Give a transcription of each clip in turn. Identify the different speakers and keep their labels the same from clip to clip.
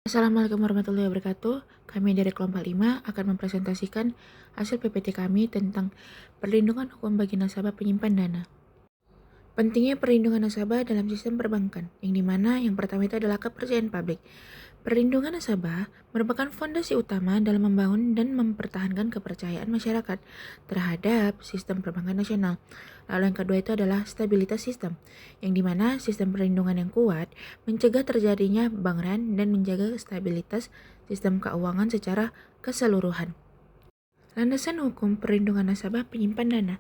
Speaker 1: Assalamualaikum warahmatullahi wabarakatuh. Kami dari kelompok 5 akan mempresentasikan hasil PPT kami tentang perlindungan hukum bagi nasabah penyimpan dana. Pentingnya perlindungan nasabah dalam sistem perbankan, yang dimana yang pertama itu adalah kepercayaan publik. Perlindungan nasabah merupakan fondasi utama dalam membangun dan mempertahankan kepercayaan masyarakat terhadap sistem perbankan nasional. Lalu yang kedua itu adalah stabilitas sistem, yang dimana sistem perlindungan yang kuat mencegah terjadinya bank run dan menjaga stabilitas sistem keuangan secara keseluruhan. Landasan hukum perlindungan nasabah penyimpan dana.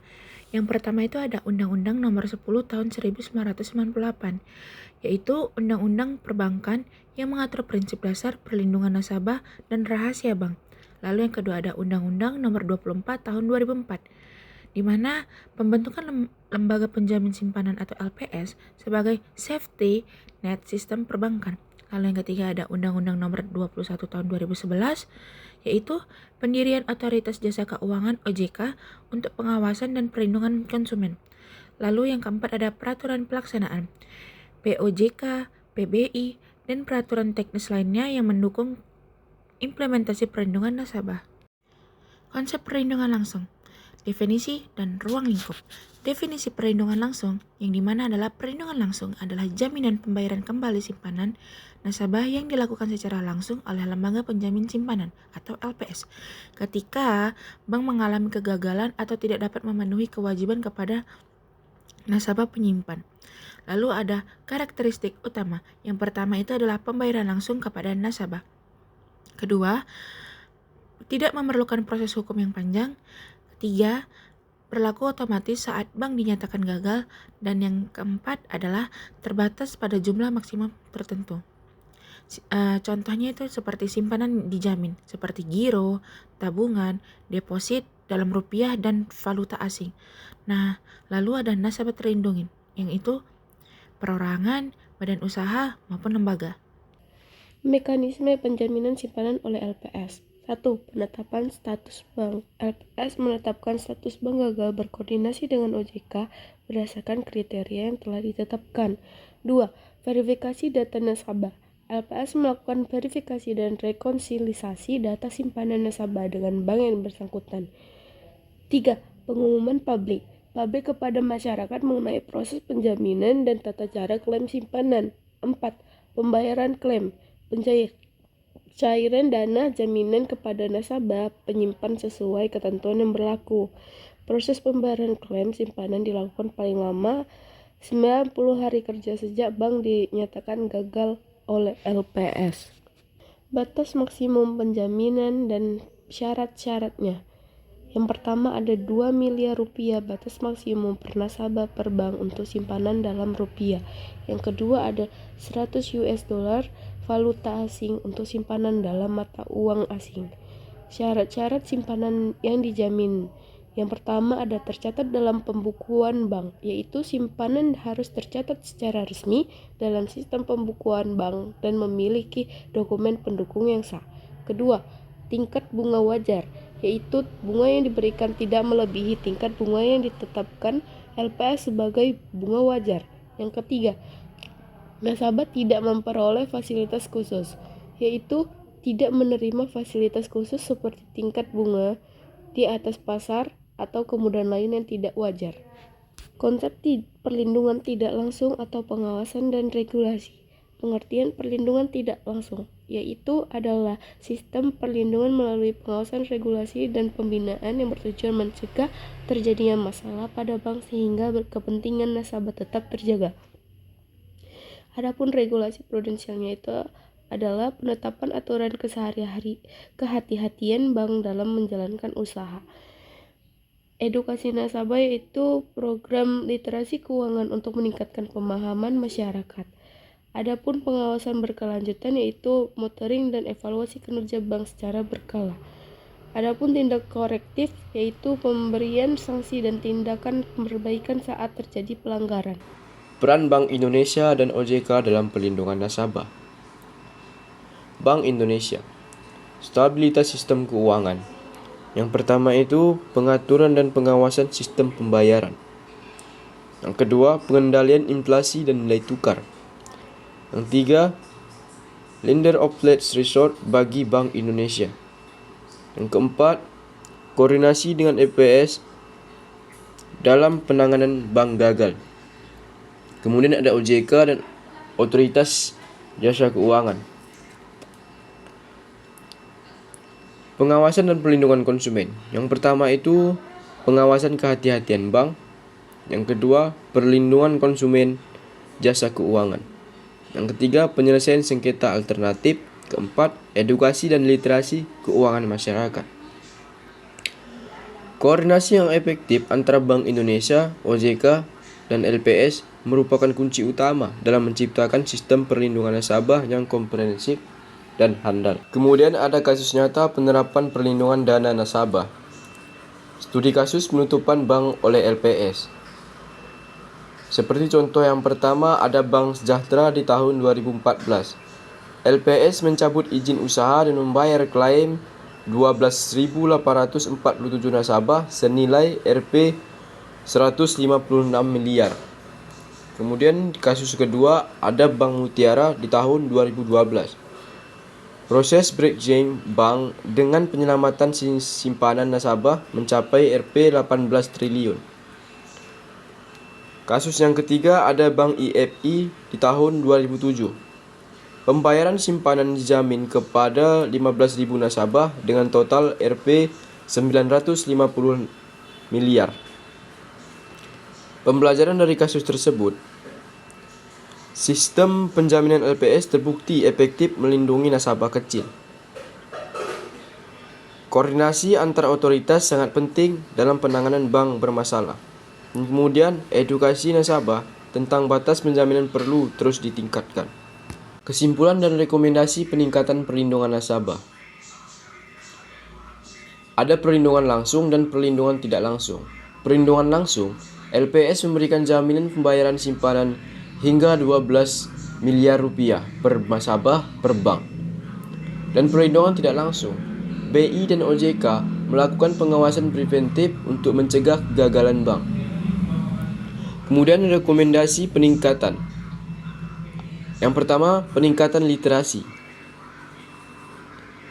Speaker 1: Yang pertama itu ada Undang-Undang Nomor 10 Tahun 1998, yaitu Undang-Undang Perbankan yang mengatur prinsip dasar perlindungan nasabah dan rahasia bank. Lalu yang kedua ada Undang-Undang Nomor 24 Tahun 2004, di mana pembentukan lembaga penjamin simpanan atau LPS sebagai safety net sistem perbankan. Lalu yang ketiga ada Undang-Undang Nomor 21 Tahun 2011, yaitu pendirian Otoritas Jasa Keuangan OJK untuk pengawasan dan perlindungan konsumen. Lalu yang keempat ada peraturan pelaksanaan POJK, PBI, dan peraturan teknis lainnya yang mendukung implementasi perlindungan nasabah. Konsep perlindungan langsung, definisi dan ruang lingkup. Definisi perlindungan langsung, yang dimana adalah perlindungan langsung adalah jaminan pembayaran kembali simpanan nasabah yang dilakukan secara langsung oleh lembaga penjamin simpanan atau LPS ketika bank mengalami kegagalan atau tidak dapat memenuhi kewajiban kepada nasabah penyimpan. Lalu ada karakteristik utama. Yang pertama itu adalah pembayaran langsung kepada nasabah. Kedua, tidak memerlukan proses hukum yang panjang. Ketiga, berlaku otomatis saat bank dinyatakan gagal. Dan yang keempat adalah terbatas pada jumlah maksimum tertentu. Contohnya itu seperti simpanan dijamin, seperti giro, tabungan, deposit dalam rupiah dan valuta asing. Nah, lalu ada nasabah terlindungi, yang itu perorangan, badan usaha, maupun lembaga.
Speaker 2: Mekanisme penjaminan simpanan oleh LPS. 1. Penetapan status bank. LPS menetapkan status bank gagal berkoordinasi dengan OJK berdasarkan kriteria yang telah ditetapkan. 2. Verifikasi data nasabah. LPS melakukan verifikasi dan rekonsiliasi data simpanan nasabah dengan bank yang bersangkutan. 3. Pengumuman publik. Publik kepada masyarakat mengenai proses penjaminan dan tata cara klaim simpanan. 4. Pembayaran klaim. Pencairan dana jaminan kepada nasabah penyimpan sesuai ketentuan yang berlaku. Proses pembayaran klaim simpanan dilakukan paling lama 90 hari kerja sejak bank dinyatakan gagal oleh LPS. Batas maksimum penjaminan dan syarat-syaratnya. Yang pertama ada 2 miliar rupiah batas maksimum per nasabah per bank untuk simpanan dalam rupiah. Yang kedua ada 100 US dollar valuta asing untuk simpanan dalam mata uang asing. Syarat-syarat simpanan yang dijamin. Yang pertama ada tercatat dalam pembukuan bank, yaitu simpanan harus tercatat secara resmi dalam sistem pembukuan bank dan memiliki dokumen pendukung yang sah. Kedua, tingkat bunga wajar, yaitu bunga yang diberikan tidak melebihi tingkat bunga yang ditetapkan LPS sebagai bunga wajar. Yang ketiga, nasabah tidak memperoleh fasilitas khusus, yaitu tidak menerima fasilitas khusus seperti tingkat bunga di atas pasar atau kemudahan lain yang tidak wajar. Konsep perlindungan tidak langsung atau pengawasan dan regulasi. Pengertian perlindungan tidak langsung yaitu adalah sistem perlindungan melalui pengawasan, regulasi, dan pembinaan yang bertujuan mencegah terjadinya masalah pada bank sehingga kepentingan nasabah tetap terjaga. Adapun regulasi prudensialnya itu adalah penetapan aturan kehati-hatian bank dalam menjalankan usaha. Edukasi nasabah yaitu program literasi keuangan untuk meningkatkan pemahaman masyarakat. Adapun pengawasan berkelanjutan yaitu monitoring dan evaluasi kinerja bank secara berkala. Adapun tindak korektif yaitu pemberian sanksi dan tindakan perbaikan saat terjadi pelanggaran.
Speaker 3: Peran Bank Indonesia dan OJK dalam pelindungan nasabah. Bank Indonesia, stabilitas sistem keuangan. Yang pertama itu pengaturan dan pengawasan sistem pembayaran. Yang kedua, pengendalian inflasi dan nilai tukar. Yang tiga, lender of last resort bagi Bank Indonesia. Yang keempat, koordinasi dengan LPS dalam penanganan bank gagal. Kemudian ada OJK dan Otoritas Jasa Keuangan. Pengawasan dan perlindungan konsumen. Yang pertama itu pengawasan kehati-hatian bank. Yang kedua, perlindungan konsumen jasa keuangan. Yang ketiga, penyelesaian sengketa alternatif. Keempat, edukasi dan literasi keuangan masyarakat. Koordinasi yang efektif antara Bank Indonesia, OJK, dan LPS merupakan kunci utama dalam menciptakan sistem perlindungan nasabah yang komprehensif dan handal. Kemudian ada kasus nyata penerapan perlindungan dana nasabah. Studi kasus penutupan bank oleh LPS. Seperti contoh yang pertama, ada Bank Sejahtera di tahun 2014. LPS mencabut izin usaha dan membayar klaim 12.847 nasabah senilai Rp 156 miliar. Kemudian kasus kedua ada Bank Mutiara di tahun 2012. Proses breakdown bank dengan penyelamatan simpanan nasabah mencapai Rp 18 triliun. Kasus yang ketiga ada Bank IFI di tahun 2007. Pembayaran simpanan dijamin kepada 15.000 nasabah dengan total Rp 950 miliar. Pembelajaran dari kasus tersebut, sistem penjaminan LPS terbukti efektif melindungi nasabah kecil. Koordinasi antar otoritas sangat penting dalam penanganan bank bermasalah. Kemudian, edukasi nasabah tentang batas penjaminan perlu terus ditingkatkan. Kesimpulan dan rekomendasi peningkatan perlindungan nasabah. Ada perlindungan langsung dan perlindungan tidak langsung. Perlindungan langsung, LPS memberikan jaminan pembayaran simpanan hingga 12 miliar rupiah per nasabah per bank. Dan perlindungan tidak langsung, BI dan OJK melakukan pengawasan preventif untuk mencegah kegagalan bank. Kemudian rekomendasi peningkatan. Yang pertama, peningkatan literasi.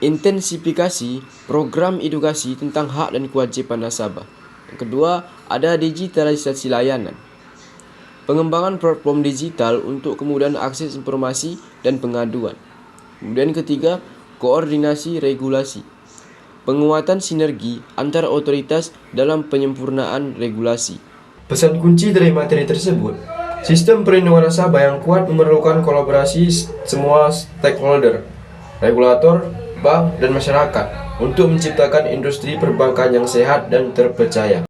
Speaker 3: Intensifikasi program edukasi tentang hak dan kewajiban nasabah. Yang kedua, ada digitalisasi layanan. Pengembangan platform digital untuk kemudahan akses informasi dan pengaduan. Kemudian ketiga, koordinasi regulasi. Penguatan sinergi antar otoritas dalam penyempurnaan regulasi. Pesan kunci dari materi tersebut, sistem perlindungan nasabah yang kuat memerlukan kolaborasi semua stakeholder, regulator, bank, dan masyarakat untuk menciptakan industri perbankan yang sehat dan terpercaya.